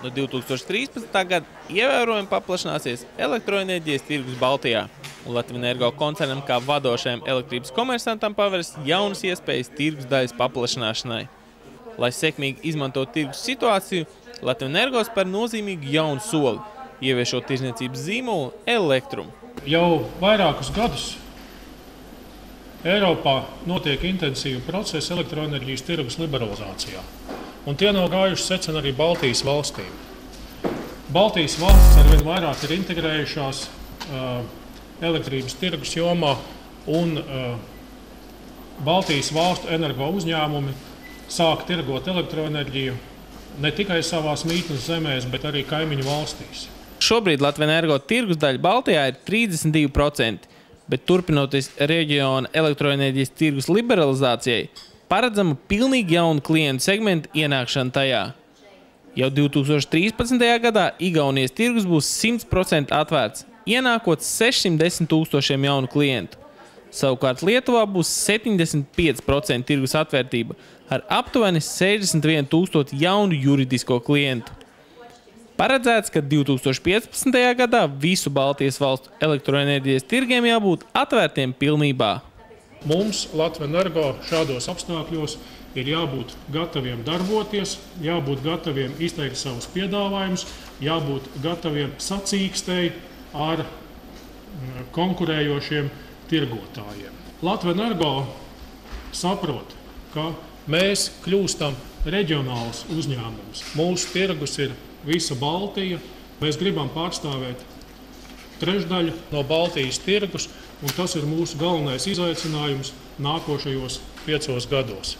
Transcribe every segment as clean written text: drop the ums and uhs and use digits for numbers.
No 2013. Gada ievērojami paplašināsies elektroenerģijas tirgus Baltijā, un Latvenergo koncernam kā vadošajam elektrības komersantam paveras jaunas iespējas tirgus daļas paplašināšanai. Lai sekmīgi izmantot tirgus situāciju, Latvenergo spēr nozīmīgu jaunu soli, ieviešot tirzniecības zīmolu Elektrum. Jau vairākus gadus Eiropā notiek intensīvi procesi elektroenerģijas tirgus liberalizācijā. Un tie nav gājuši secen arī Baltijas valstīm. Baltijas valstis arvien vairāk ir integrējušās elektrības tirgus jomā, un Baltijas valstu energo uzņēmumi sāk tirgot elektroenerģiju ne tikai savās mītnes zemēs, bet arī kaimiņu valstīs. Šobrīd Latvenergo tirgus daļa Baltijā ir 32%, bet turpinoties reģiona elektroenerģijas tirgus liberalizācijai, paredzama pilnīgi jaunu klientu segmentu ienākšana tajā. Jau 2013. gadā Igaunijas tirgus būs 100% atvērts, ienākot 610 000 jaunu klientu. Savukārt Lietuvā būs 75% tirgus atvērtība ar aptuveni 61 000 jaunu juridisko klientu. Paredzēts, ka 2015. gadā visu Baltijas valstu elektroenerģijas tirgiem jābūt atvērtiem pilnībā. Mums Latvenergo šādos apstākļos ir jābūt gataviem darboties, jābūt gataviem izteikt savus piedāvājumus, jābūt gataviem sacīkstēji ar konkurējošiem tirgotājiem. Latvenergo saprot, ka mēs kļūstam reģionāls uzņēmums. Mūsu tirgus ir visa Baltija. Mēs gribam pārstāvēt trešdaļu no Baltijas tirgus, un tas ir mūsu galvenais izaicinājums nākošajos 5 gados.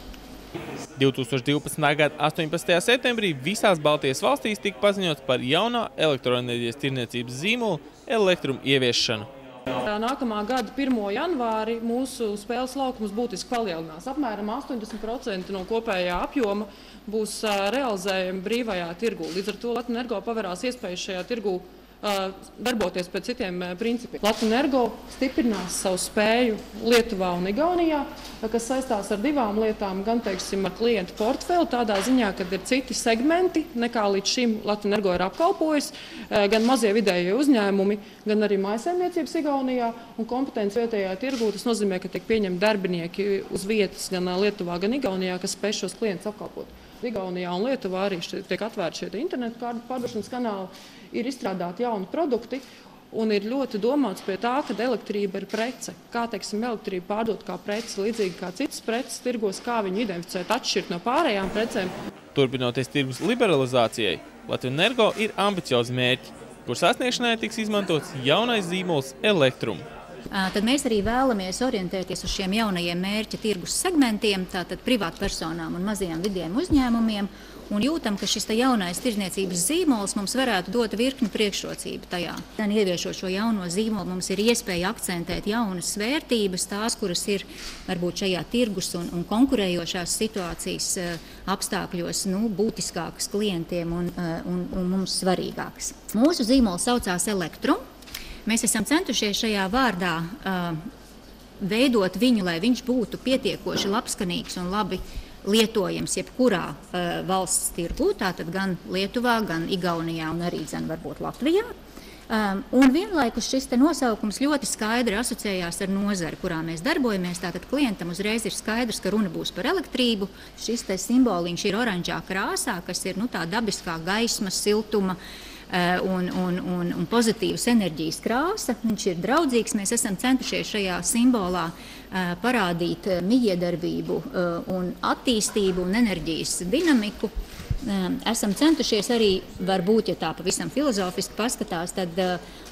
2012. gada 18. septembrī visās Baltijas valstīs tika paziņots par jaunā elektroenerģijas tirniecības zīmolu Elektrum ieviešanu. Nākamā gada 1. janvāri mūsu spēles laukums būtiski palielinās. Apmēram 80% no kopējā apjoma būs realizējami brīvajā tirgū. Līdz ar to Latvenergo paverās iespējas šajā tirgū darboties pēc citiem principiem. Latvenergo stiprinās savu spēju Lietuvā un Igaunijā, kas saistās ar divām lietām, gan, teiksim, ar klientu portfeli, tādā ziņā, kad ir citi segmenti, nekā līdz šim Latvenergo ir apkalpojis, gan mazie vidējie uzņēmumi, gan arī mājsaimniecības Igaunijā un kompetenci vietējā tirgū. Tas nozīmē, ka tiek pieņemti darbinieki uz vietas gan Lietuvā, gan Igaunijā, kas spēj šos klientus apkalpot. Igaunijā un Lietuvā arī tiek atvērti šie internetu pārdošanas kanāli, ir izstrādāti jauni produkti un ir ļoti domāts pie tā, ka elektrība ir prece. Kā, teiksim, elektrība pārdot kā prece, līdzīgi kā citas preces tirgos, kā viņu identificēt, atšķirt no pārējām precēm. Turpinoties tirgus liberalizācijai, Latvenergo ir ambiciozi mērķi, kur sasniegšanai tiks izmantots jaunais zīmols Elektrum. Tad mēs arī vēlamies orientēties uz šiem jaunajiem mērķa tirgus segmentiem, tātad privātpersonām un mazajiem vidējiem uzņēmumiem, un jūtam, ka šis jaunais tirdzniecības zīmols mums varētu dot virkni priekšrocību tajā. Gan ieviešot šo jauno zīmolu, mums ir iespēja akcentēt jaunas vērtības, tās, kuras ir varbūt šajā tirgus un konkurējošās situācijas apstākļos būtiskākas klientiem un mums svarīgākas. Mūsu zīmols saucās Elektrum. Mēs esam centušies šajā vārdā veidot viņu, lai viņš būtu pietiekoši labskanīgs un labi lietojams jebkurā valsts tirgū, tātad gan Lietuvā, gan Igaunijā un arī varbūt Latvijā. Un vienlaikus šis nosaukums ļoti skaidri asociējās ar nozari, kurā mēs darbojamies. Tātad klientam uzreiz ir skaidrs, ka runa būs par elektrību. Šis simboliņš ir oranžā krāsā, kas ir tā dabiskā gaisma, siltuma un pozitīvas enerģijas krāsa. Viņš ir draudzīgs. Mēs esam centušies šajā simbolā parādīt mijiedarbību un attīstību un enerģijas dinamiku. Esam centušies arī, varbūt, ja tā pavisam filozofiski paskatās, tad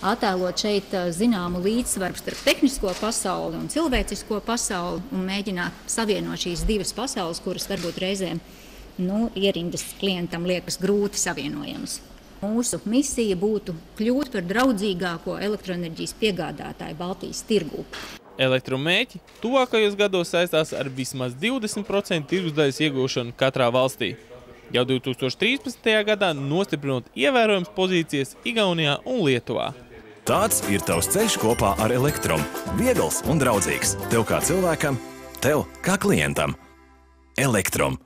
attēlot šeit zināmu līdzsvaru starp tehnisko pasauli un cilvēcisko pasauli un mēģināt savienot šīs divas pasaules, kuras varbūt reizēm ierindas klientam liekas grūti savienojamas. Mūsu misija būtu kļūt par draudzīgāko elektroenerģijas piegādātāju Baltijas tirgū. Elektrum mērķi tuvākajos gados saistās ar vismaz 20% tirgus daļas iegūšanu katrā valstī. Jau 2013. gadā nostiprinot ievērojams pozīcijas Igaunijā un Lietuvā. Tāds ir tavs ceļš kopā ar Elektrum. Viegls un draudzīgs. Tev kā cilvēkam, tev kā klientam. Elektrum.